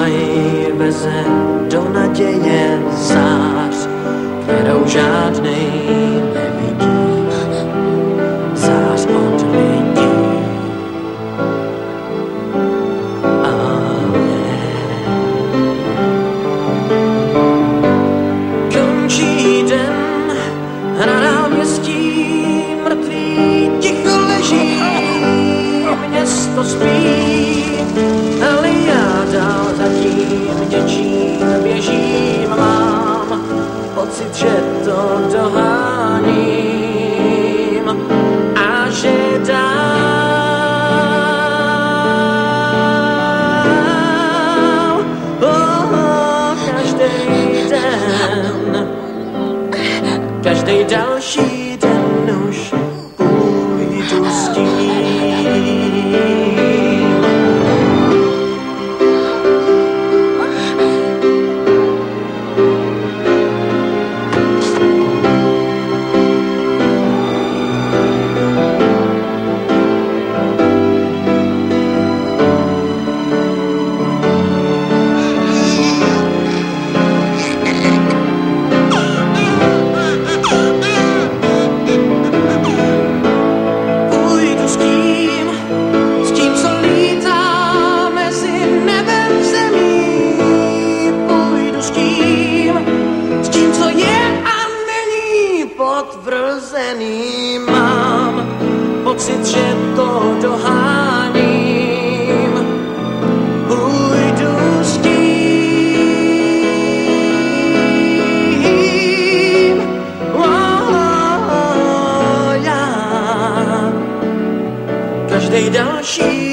jej veze do naděje zář, kterou žádnej nevidí, zář od lidí. Končí den a na náměstí mrtvý ticho leží, město spí, ale já dál zatím něčím běžím, mám pocit, že to doháním a že dál každý další den už půjdu s tím. Potvrzený mám pocit, že to doháním, půjdu s tím. Já každej další